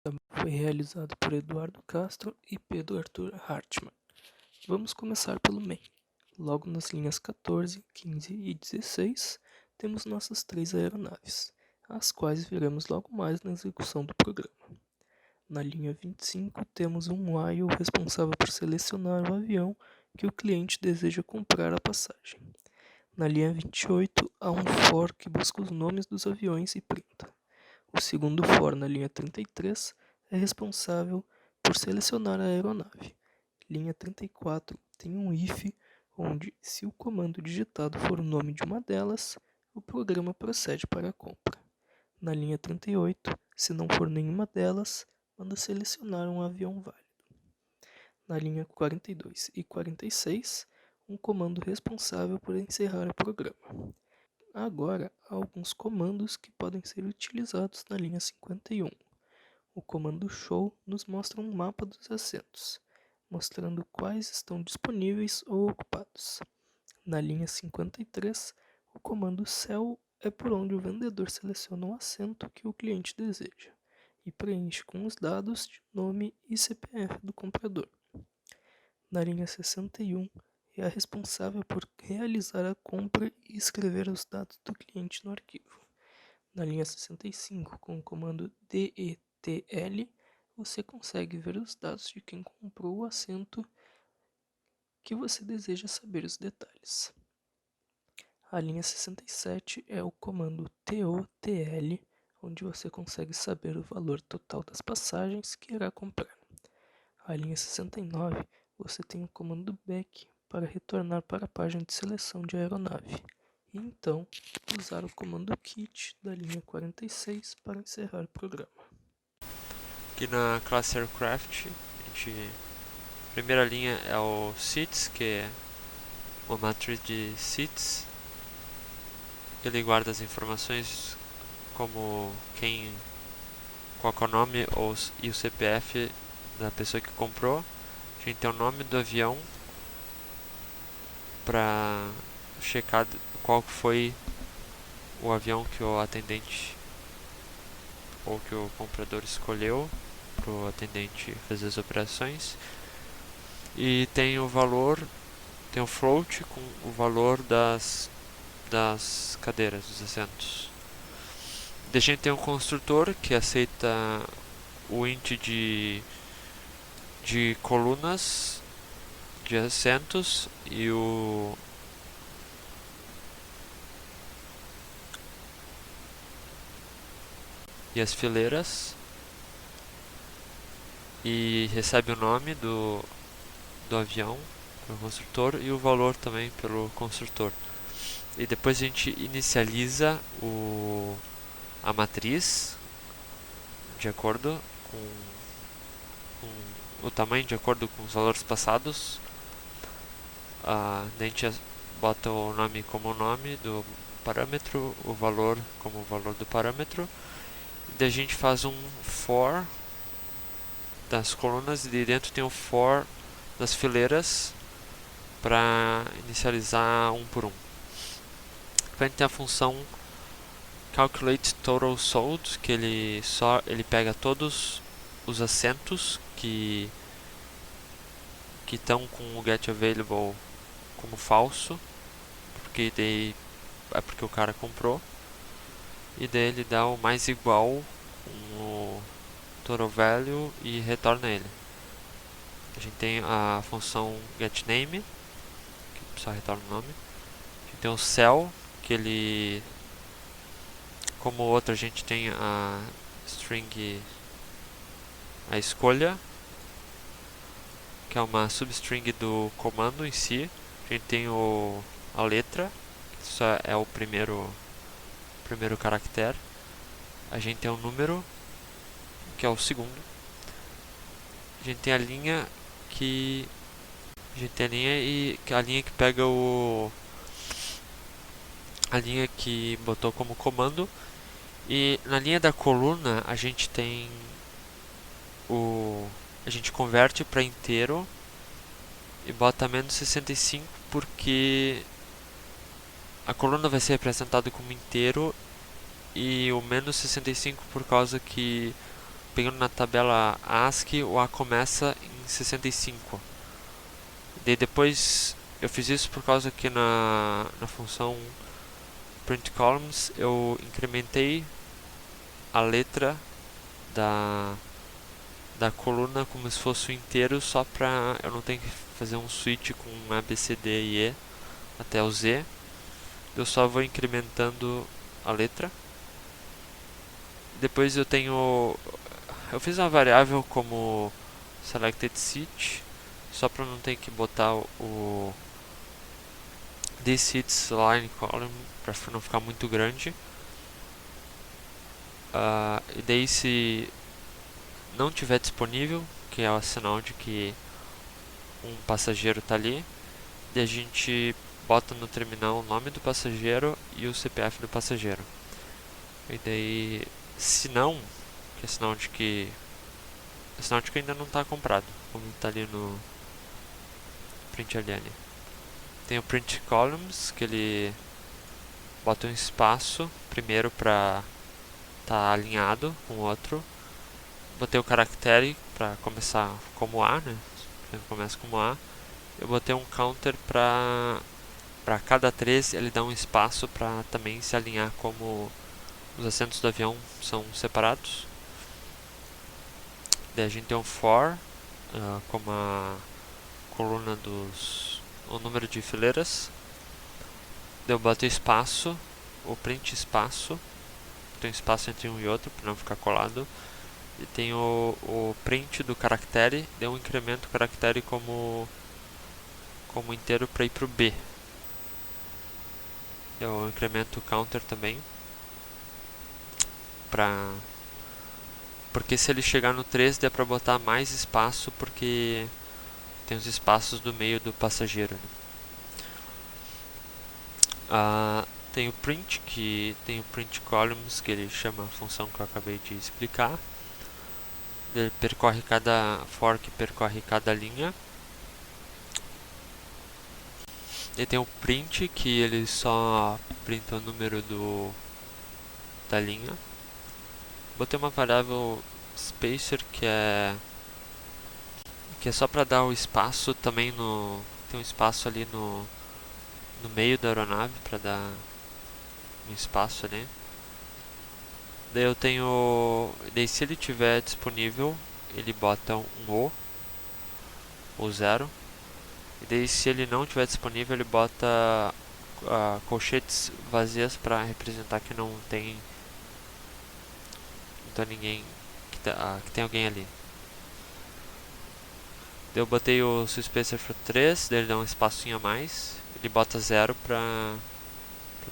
Foi realizado por Eduardo Castro e Pedro Arthur Hartmann. Vamos começar pelo main. Logo nas linhas 14, 15 e 16, temos nossas 3 aeronaves, as quais veremos logo mais na execução do programa. Na linha 25, temos um while responsável por selecionar o avião que o cliente deseja comprar a passagem. Na linha 28, há um for que busca os nomes dos aviões e printa. O segundo for na linha 33 é responsável por selecionar a aeronave. Linha 34 tem um if, onde, se o comando digitado for o nome de uma delas, o programa procede para a compra. Na linha 38, se não for nenhuma delas, manda selecionar um avião válido. Na linha 42 e 46, um comando responsável por encerrar o programa. Agora, há alguns comandos que podem ser utilizados na linha 51. O comando show nos mostra um mapa dos assentos, mostrando quais estão disponíveis ou ocupados. Na linha 53, o comando sell é por onde o vendedor seleciona o assento que o cliente deseja e preenche com os dados de nome e CPF do comprador. Na linha 61, é a responsável por realizar a compra e escrever os dados do cliente no arquivo. Na linha 65, com o comando DETL, você consegue ver os dados de quem comprou o assento que você deseja saber os detalhes. A linha 67 é o comando TOTL, onde você consegue saber o valor total das passagens que irá comprar. A linha 69, você tem o comando back para retornar para a página de seleção de aeronave. E então, usar o comando kit da linha 46 para encerrar o programa. Aqui na classe Aircraft, a primeira linha é o seats, que é uma matriz de seats. Ele guarda as informações como qual é o nome e o CPF da pessoa que comprou. A gente tem o nome do avião para checar qual foi o avião que o atendente ou que o comprador escolheu para o atendente fazer as operações. E tem o valor, tem o float com o valor das cadeiras, dos assentos. A gente tem um construtor que aceita o int de colunas de assentos e as fileiras, e recebe o nome do avião pelo construtor e o valor também pelo construtor. E depois a gente inicializa a matriz de acordo com o tamanho, de acordo com os valores passados. A gente bota o nome como o nome do parâmetro, o valor como o valor do parâmetro. E daí a gente faz um for das colunas e dentro tem um for das fileiras para inicializar um por um. Depois a gente tem a função calculate total sold, que ele pega todos os assentos que estão com o get available como falso, porque o cara comprou, e daí ele dá o mais igual com o total value e retorna ele. A gente tem a função getName, que só retorna o nome. A gente tem o cell, que ele, como o outro, a gente tem a string, a escolha, que é uma substring do comando em si. A gente tem a letra, que só é o primeiro caractere. A gente tem o número, que é o segundo. A gente tem a linha que pega a linha que botou como comando. E na linha da coluna a gente a gente converte para inteiro e bota menos 65, porque a coluna vai ser representada como inteiro e o menos 65 por causa que pegando na tabela ASCII, o A começa em 65. Daí depois eu fiz isso por causa que na função print columns eu incrementei a letra da coluna como se fosse o inteiro, só pra eu não ter que fazer um switch com A, B, C, D e E até o Z. Eu só vou incrementando a letra. Depois eu fiz uma variável como selected seat, só para não ter que botar o this seats line column, para não ficar muito grande. E daí, se não tiver disponível, que é o sinal de que um passageiro está ali, daí a gente bota no terminal o nome do passageiro e o CPF do passageiro. E daí, se não, que é sinal de que ainda não está comprado, como está ali no print ln. Tem o print columns, que ele bota um espaço primeiro para tá alinhado com o outro. Botei o caractere para começar como A, né? Começa como A. Eu botei um counter para cada 3 ele dá um espaço para também se alinhar como os assentos do avião são separados. Daí a gente tem um for, como a coluna o número de fileiras. Daí eu boto espaço, o print espaço, tem um espaço entre um e outro para não ficar colado. E tem o print do caractere, deu um incremento o caractere como inteiro para ir pro B. Eu incremento o counter também, porque se ele chegar no 3 dá para botar mais espaço, porque tem os espaços do meio do passageiro. Tem o print, que tem o print columns, que ele chama a função que eu acabei de explicar. Ele percorre cada fork, percorre cada linha. E tem o print, que ele só printa o número da linha. Botei uma variável spacer, que é só para dar o espaço também tem um espaço ali no meio da aeronave, para dar um espaço ali. Daí eu tenho, se ele tiver disponível, ele bota um O ou 0. E daí, se ele não tiver disponível, ele bota colchetes vazias para representar que não tem ninguém, que tem alguém ali. Daí eu botei o spacer para 3, daí ele dá um espacinho a mais. Ele bota 0 para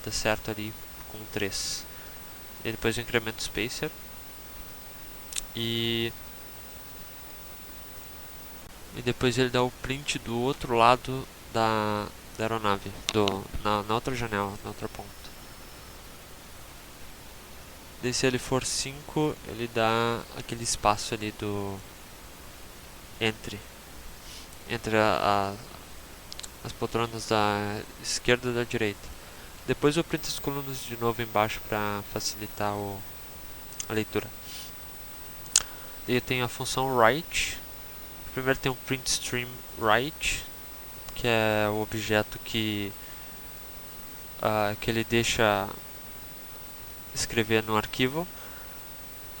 dar certo ali com 3. E depois eu incremento o spacer. E depois ele dá o print do outro lado da aeronave, na outra janela, na outra ponta. Daí, se ele for 5, ele dá aquele espaço ali entre as poltronas da esquerda e da direita. Depois eu printo as colunas de novo embaixo para facilitar a leitura. Daí eu tenho a função write. Primeiro tem um print stream write, que é o objeto que ele deixa escrever no arquivo.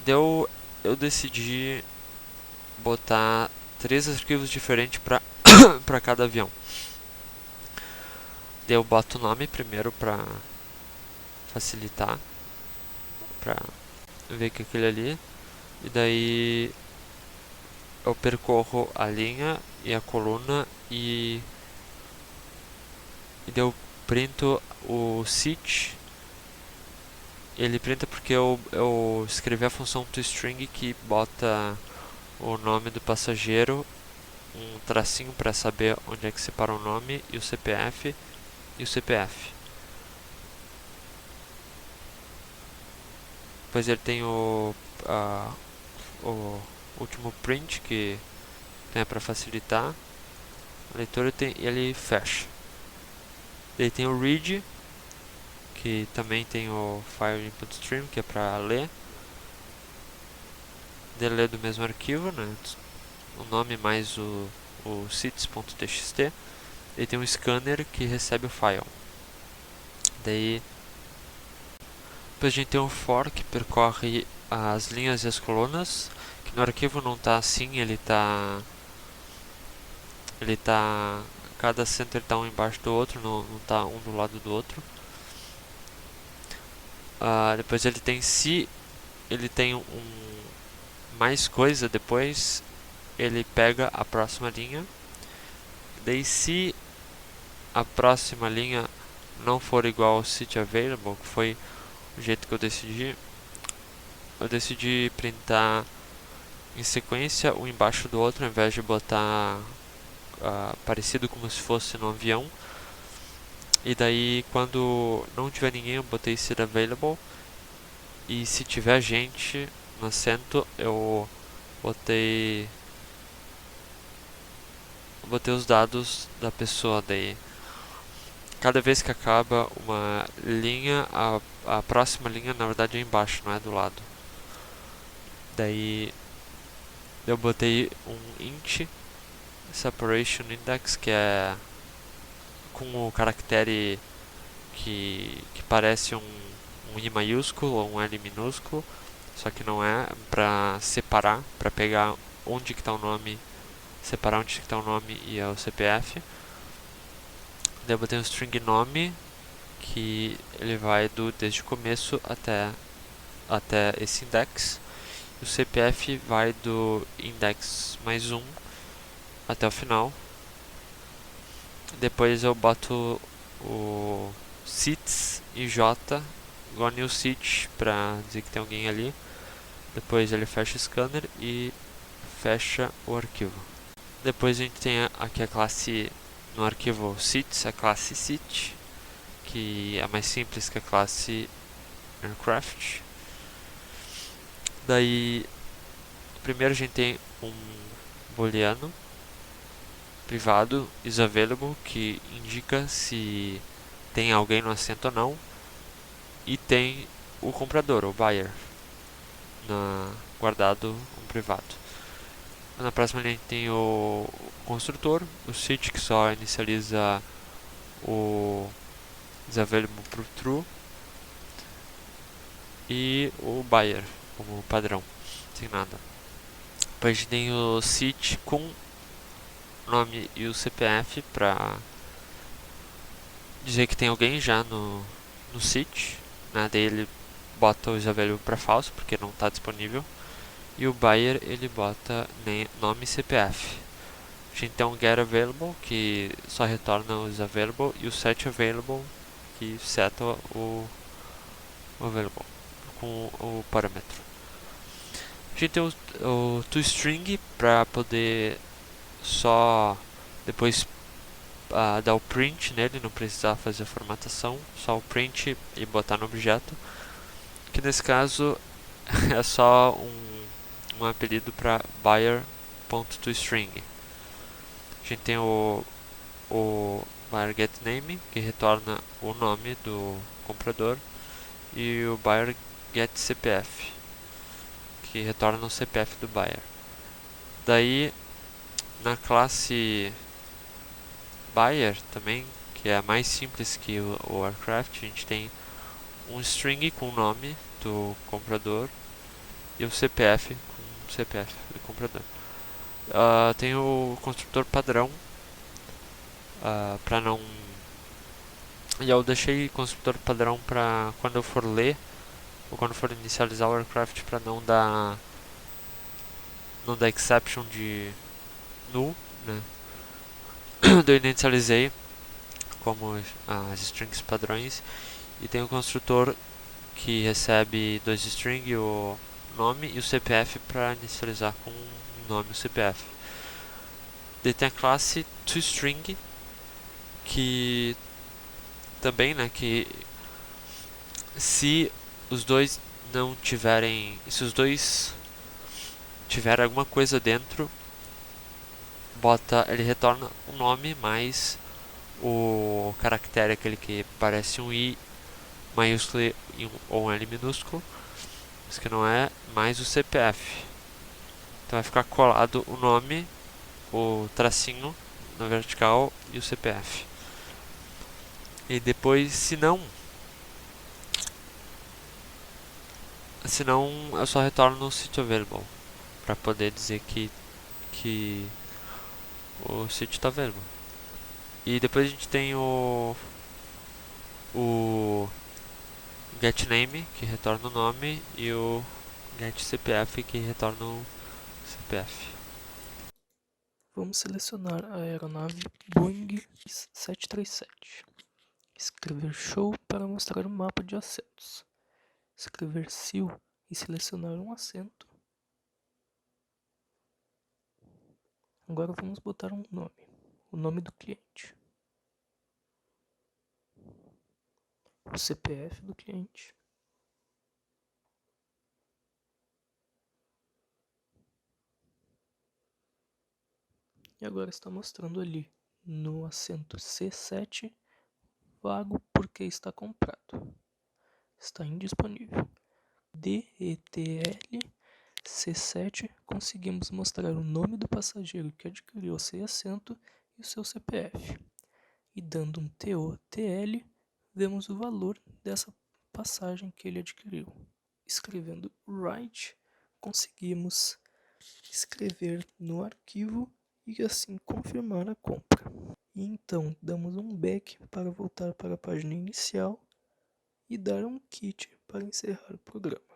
Eu decidi botar 3 arquivos diferentes para cada avião. Daí eu boto o nome primeiro para facilitar, para ver que é aquele ali. E daí eu percorro a linha e a coluna e daí eu printo o seat. Ele printa porque eu escrevi a função toString, que bota o nome do passageiro, um tracinho para saber onde é que separa o nome, e o CPF. Depois ele tem o último print, que é para facilitar a leitura, e ele fecha. Ele tem o read, que também tem o file input stream, que é para ler. delete do mesmo arquivo, né? O nome mais o sits.txt. E tem um scanner que recebe o file. Daí depois a gente tem um for que percorre as linhas e as colunas, que no arquivo não está assim, ele tá cada center está um embaixo do outro, não está um do lado do outro. Depois ele tem se ele tem mais coisa, depois ele pega a próxima linha. Daí se a próxima linha não for igual ao sit available, que foi o jeito que eu decidi printar em sequência um embaixo do outro, ao invés de botar parecido como se fosse no avião. E daí quando não tiver ninguém eu botei sit available, e se tiver gente no assento eu botei os dados da pessoa. Daí cada vez que acaba uma linha, a próxima linha na verdade é embaixo, não é do lado. Daí eu botei um int separation index, que é com o caractere que parece um I maiúsculo ou um L minúsculo, só que não é, para separar, para pegar onde que está o nome, separar onde que está o nome e o CPF. Daí eu botei um string nome, que ele vai desde o começo até esse index. O CPF vai do index mais 1 até o final. Depois eu boto o sits e j igual new sit pra dizer que tem alguém ali. Depois ele fecha o scanner e fecha o arquivo. Depois a gente tem aqui a classe no arquivo sits, a classe sit, que é mais simples que a classe aircraft. Daí primeiro a gente tem um booleano privado isAvailable, que indica se tem alguém no assento ou não, e tem o comprador, o buyer, guardado um privado. Na próxima linha tem o construtor, o sit, que só inicializa o isAvailable para o true, e o buyer como padrão, sem nada. Depois a gente tem o sit com o nome e o CPF para dizer que tem alguém já no sit, né? Daí ele bota o isAvailable para falso porque não está disponível, e o buyer ele bota nome e CPF. A gente tem um getAvailable que só retorna o isAvailable, e o setAvailable que seta o available com o parâmetro. A gente tem o toString para poder só depois dar o print nele, não precisar fazer a formatação, só o print e botar no objeto, que nesse caso é só um apelido para buyer.toString. A gente tem o buyer getName, que retorna o nome do comprador, e o buyer getCPF, que retorna o CPF do buyer. Daí na classe buyer também, que é mais simples que o aircraft, a gente tem um string com o nome do comprador e o CPF com o CPF do comprador. Tem o construtor padrão, para não... E eu deixei construtor padrão para quando eu for ler ou quando for inicializar o aircraft, para não dar exception de null, né? Eu inicializei como as strings padrões, e tem o construtor que recebe dois strings, o nome e o CPF, para inicializar com o nome e o CPF. Daí tem a classe toString, que também, né, que se os dois não tiverem, se os dois tiver alguma coisa dentro, ele retorna o nome mais o caractere, aquele que parece um I maiúsculo ou um L minúsculo, mas que não é, mais o CPF. Então vai ficar colado o nome, o tracinho na vertical e o CPF. E depois, se não eu só retorno no sítio available para poder dizer que o sítio está available. E depois a gente tem o getName, que retorna o nome, e o getCPF, que retorna o CPF. Vamos selecionar a aeronave Boeing 737. Escrever Show para mostrar o mapa de assentos. Escrever SEAL e selecionar um assento. Agora vamos botar um nome, o nome do cliente, o CPF do cliente. E agora está mostrando ali no assento C7, vago porque está comprado. Está indisponível. DETL C7, conseguimos mostrar o nome do passageiro que adquiriu esse assento e o seu CPF. E dando um TOTL, vemos o valor dessa passagem que ele adquiriu. Escrevendo write, conseguimos escrever no arquivo e assim confirmar a compra. E então damos um back para voltar para a página inicial e dar um quit para encerrar o programa.